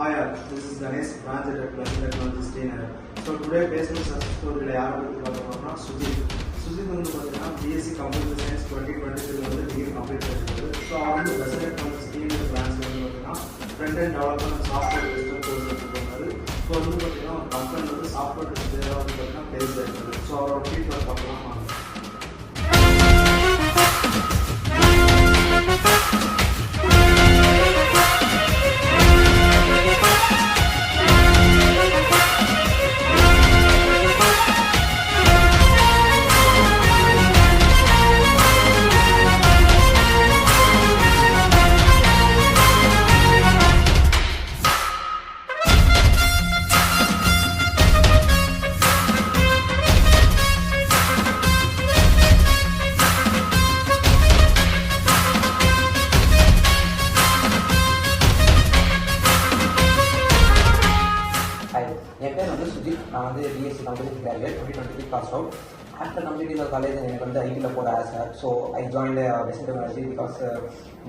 Hi all, this is Ganesh, branch at Plus Technology Trainer. So today basement success story la yaar patti paathukomna Sujit. Sujit vandu pathina BSc Computer Science 2023 வந்து degree complete பண்ணிருக்காரு. So அவரு Plus Technology Trainer branch வந்து pathina front end development and software tester course எடுத்துருக்காரு. So வந்து pathina company வந்து software tester வந்து pathina place ஆயிருக்கு. So அவரோட ஃபீட்பேக் பார்க்கலாம். என் பேர் வந்து சுஜித். நான் வந்து BSc computer graduate 2023 pass out. After completing college எனக்கு வந்து ஐடியில் போட ஆசை. So I join Best Technology because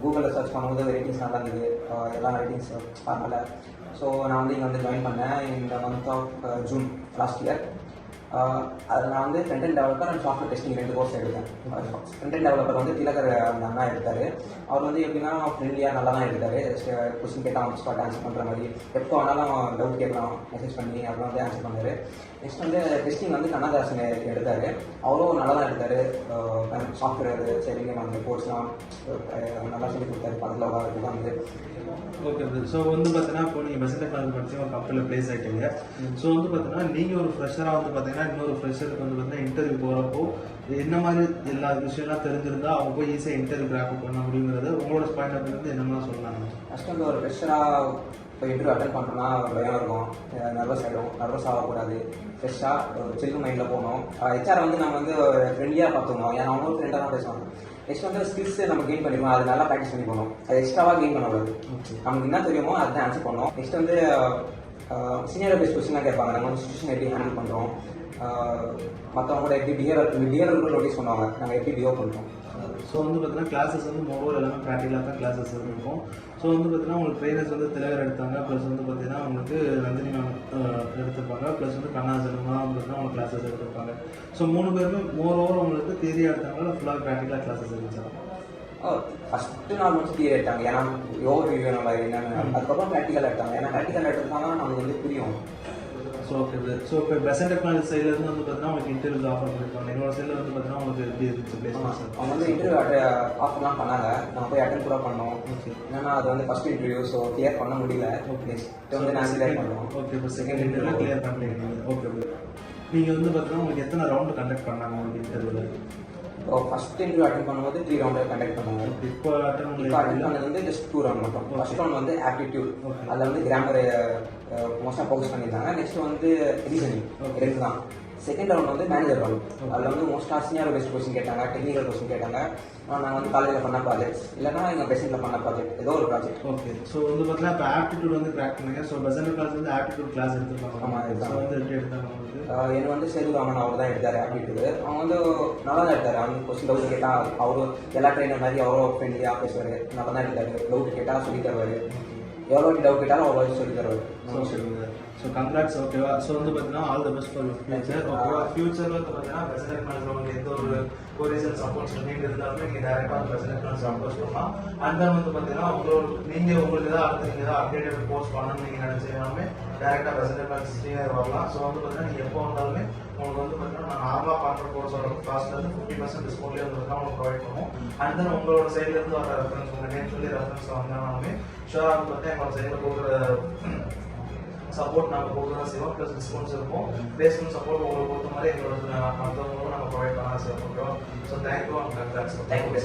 கூகுளில் சர்ச் பண்ணும்போது ரேட்டிங்ஸ் நல்லா இருந்தது, எல்லா ரேட்டிங்ஸ் அதனால். ஸோ நான் வந்து இங்கே வந்து ஜாயின் பண்ணேன் இந்த month of June last year. அதில் நான் வந்து front end developer and software testing 2 course எடுத்தேன். ஃப்ரண்ட் அண்ட் டெவலப்பர் வந்து திலகர் அந்த அண்ணா எடுத்தார். அவர் வந்து எப்படின்னா ஃப்ரெண்ட்லியாக நல்லா தான் எடுத்தார். கொஸ்டின் கேட்டால் அவன் ஸ்பாட் ஆன்சர் பண்ணுற மாதிரி, எப்போ வேணாலும் டவுட் கேட்கலாம் மெசேஜ் பண்ணி அப்புறம் வந்து ஆன்சர் பண்ணார். நெக்ஸ்ட் வந்து டெஸ்டிங் வந்து கண்ணதாசன் எடுத்தார். அவரும் நல்லா தான் எடுத்தார். சாஃப்ட்வேர் சரிங்க அந்த கோர்ஸ்லாம் நல்லா சொல்லி கொடுத்தாரு. பக்கத்தில் உட்காந்து தான் வந்து ஓகே ப்ரோ. ஸோ வந்து பார்த்தீங்கன்னா இப்போ நீங்கள் பெஸ்ட் டெக்னாலஜி படிச்சு ஒரு கம்பெனியில் ப்ளேஸ் ஆகிட்டீங்க. ஸோ வந்து பார்த்தீங்கன்னா நீங்கள் ஒரு ஃப்ரெஷராக வந்து பார்த்தீங்கன்னா இன்னொரு ஃப்ரெஷருக்கு வந்து பார்த்தீங்கன்னா இன்டர்வியூ போகிறப்போ என்ன மாதிரி எல்லா விஷயம்லாம் தெரிஞ்சிருந்தா அவங்க போய் ஈஸியாக இன்டர்வியூ கிராப் பண்ண முடியுங்கிறது உங்களோட பாயிண்ட் ஆஃப் வியூ என்னெல்லாம் சொல்லலாம்? ஃபஸ்ட் வந்து ஒரு ஃப்ரெஷராக இப்போ இன்டர்வியூ அட்டன் பண்ணுறோன்னா பயம் இருக்கும், நர்வஸ் ஆகிடும். நர்வஸ் ஆகக்கூடாது. ஃப்ரெஷ்ஷாக ஒரு சில்லு மைண்டில் போகணும். ஹெச்ஆர் வந்து நம்ம வந்து ஃப்ரெண்ட்லியாக பார்த்துக்கணும். ஏன்னா அவங்களும் ஃப்ரெண்டாக தான் பேசுவாங்க. நெக்ஸ்ட் வந்து ஸ்கில்ஸ் நம்ம கெயின் பண்ணிடுவோம். அது நல்லா ப்ராக்டிஸ் பண்ணி போகணும். அது எக்ஸ்ட்ராவாக கெயின் பண்ணக்கூடாது. நமக்கு என்ன தெரியுமோ அதுதான் ஆன்சர் பண்ணணும். நெக்ஸ்ட் வந்து சீனியர் பேஸ் கொஸ்டின்லாம் கேட்பாங்க. நம்ம வந்து சுச்சுவேஷன் எப்படி ஹேண்டில் பண்ணுறோம், மற்றவங்களோட எப்படி பிஹேவியர் கூட நோட்டீஸ் பண்ணுவாங்க, நாங்கள் எப்படி பிஹேவ் பண்ணுறோம். ஸோ வந்து பார்த்தீங்கன்னா கிளாஸஸ் வந்து மோரோவர் எல்லாமே ப்ராக்டிக்கலாக தான் கிளாஸஸ் இருக்கும். ஸோ வந்து பார்த்தீங்கன்னா உங்களுக்கு ட்ரெயினர்ஸ் வந்து திலகர் எடுத்தாங்க, ப்ளஸ் வந்து பார்த்தீங்கன்னா உங்களுக்கு நந்தினி மேம் எடுத்துருப்பாங்க, ப்ளஸ் வந்து கண்ணாசன் பார்த்தீங்கன்னா அவங்க கிளாஸஸ் எடுத்துருப்பாங்க. ஸோ 3 பேருமே மோரோவர் உங்களுக்கு தியரியாக எடுத்தாங்களா ஃபுல்லாக ப்ராக்டிக்கலாக கிளாஸஸ் இருந்துச்சாங்க? ஃபஸ்ட்டு நாள் மட்டும் தியரி எடுத்தாங்க. ஏன்னா ஓவர் ரிவ்யூ நம்ம என்னென்ன, அதுக்கப்புறம் ப்ராக்டிக்கலாக எடுத்தாங்க. ஏன்னா ப்ராக்டிக்கல் எடுத்தாங்கன்னா நமக்கு வந்து புரியும். So okay. ஸோ இப்போ பெஸ்ட் டெக்னாலஜி சைட்லேருந்து வந்து பார்த்தீங்கன்னா உங்களுக்கு இன்டர்வியூ ஆஃபர் பண்ணிருக்காங்க. என்னோட சைடில் வந்து பார்த்தீங்கன்னா உங்களுக்கு எப்படி இருந்துச்சு பிளேஸ்மெண்ட்? அவங்க வந்து இன்டர்வியூ ஆஃபர்லாம் பண்ணாங்க. நம்ம போய் அட்டன் கூட பண்ணோம். ஏன்னா அது வந்து ஃபஸ்ட் இன்டர்வியூ, ஸோ கிளியர் பண்ண முடியல. ஓகே வந்து நான் கிளியர் பண்ணுவோம். ஓகே இப்போ செகண்ட் இன்டர்வியூ கிளியர் பண்ணிட்டீங்க. ஓகே. நீங்கள் வந்து பார்த்தீங்கன்னா உங்களுக்கு எத்தனை ரவுண்டு கண்டக்ட் பண்ணாங்க உங்களுக்கு இன்டர்வியூவில்? இப்போ ஃபஸ்ட் இன்டர்வியூ அட்டன் பண்ணும்போது 3 ரவுண்டு கண்டக்ட் பண்ணாங்க. இப்போ அட்டன் பண்ணது வந்து ஜஸ்ட் 2 ரவுண்ட் மட்டும். ஃபர்ஸ்ட் ரவுண்ட் வந்து ஆப்டிடியூட், அதில் வந்து கிராமர் மோஸ்ட்டாக ஃபோக்கஸ் பண்ணியிருந்தாங்க. நெக்ஸ்ட் வந்து ரீசனிங் 2 தான். செகண்ட் ரவுண்ட் வந்து மேனேஜர் ரவுண்ட். அதில் வந்து மோஸ்ட்டாக சீனியர் பேஸ்ட் கொஸ்டின் கேட்டாங்க, டெக்னிக்கல் கொஸ்டின் கேட்டாங்க. நாங்கள் வந்து காலேஜில் பண்ண ப்ராஜெக்ட்ஸ் இல்லைனா எங்கள் பெசன்ட்டில் பண்ண ப்ராஜெக்ட், ஏதோ ஒரு ப்ராஜெக்ட். ஓகே. ஸோ வந்து பார்த்தீங்கன்னா இப்போ ஆப்டிடியூட் வந்து கிராக் பண்ணுங்க. ஸோ பெசன்ட் கிளாஸ் வந்து ஆப்டிடியூட் கிளாஸ் எடுத்துருப்பாங்க. ஆமாம், ஸோ வந்து எப்படி எடுத்தாங்க உங்களுக்கு? எனக்கு வந்து சேதுராமன் அவர் தான் எடுத்தார் ஆப்டிடியூடு. அவங்க வந்து நல்லா தான் எடுத்தார். அவங்க கொஸ்டின் டவுட் கேட்டால் அவரும் எல்லா ட்ரெயினர் மாதிரி அவரும் ஃப்ரெண்ட்லியாக பேசுவார். நல்லா தான் எடுத்தார். டவுட் கேட்டால் சொல்லி தருவார். எவ்வளோ டவுட் கேட்டாலும் அவ்வளோ சொல்லி தருவார். So congrats. ஓகேவா. ஸோ வந்து பார்த்தீங்கன்னா all the best for your future. ஓகேவா. ஃபியூச்சரில் வந்து பார்த்தீங்கன்னா பெஸ்ட் டெக்னாலஜி உங்களுக்கு எந்த ஒரு ரீசன் சப்போர்ட்ஸ் பண்ணிட்டு இருந்தாலுமே நீங்கள் டேரெக்டாக பெஸ்ட் டெக்னாலஜி அப்ரோச் பண்ணலாம். அண்ட் தென் வந்து பார்த்தீங்கன்னா நீங்கள் உங்களுக்கு ஏதாவது அடுத்து நீங்கள் ஏதாவது அப்டேட்டட் கோர்ஸ் பண்ணணும்னு நீங்கள் நினச்சிங்கனாலுமே டேரெக்டாக பெஸ்ட் டெக்னாலஜி ஸ்ரீநகர் வரலாம். ஸோ வந்து பார்த்தீங்கன்னா நீங்கள் எப்போ வந்தாலுமே உங்களுக்கு வந்து பார்த்தீங்கன்னா நான் நார்மலாக பண்ணுற கோர்ஸோட காஸ்ட்லேருந்து 50% டிஸ்கவுண்ட்லேயே வந்து உங்களுக்கு ப்ரொவைட் பண்ணுவோம். அண்ட் தென் உங்களோட சைட்லேருந்து வர ரெஃபரன்ஸ் உங்கள் நேம் சொல்லி ரெஃபரன்ஸ் வந்தாலுமே ஷுவராக வந்து பார்த்தீங்கன்னா எங்களோட சைடில் கொடுக்குற சப்போர்ட் நாங்கள் கொடுக்க தான் செய்வோம். ப்ளஸ் டிஸ்கவுண்ட்ஸ் இருக்கும். பிளேஸ்மெண்ட் சப்போர்ட் உங்களுக்கு கொடுத்த மாதிரி எங்களோட மற்றவங்களும் நாங்கள் ப்ரொவைட் பண்ண செய்வோம். ஓகேவா. So thank you and congrats. Thank you.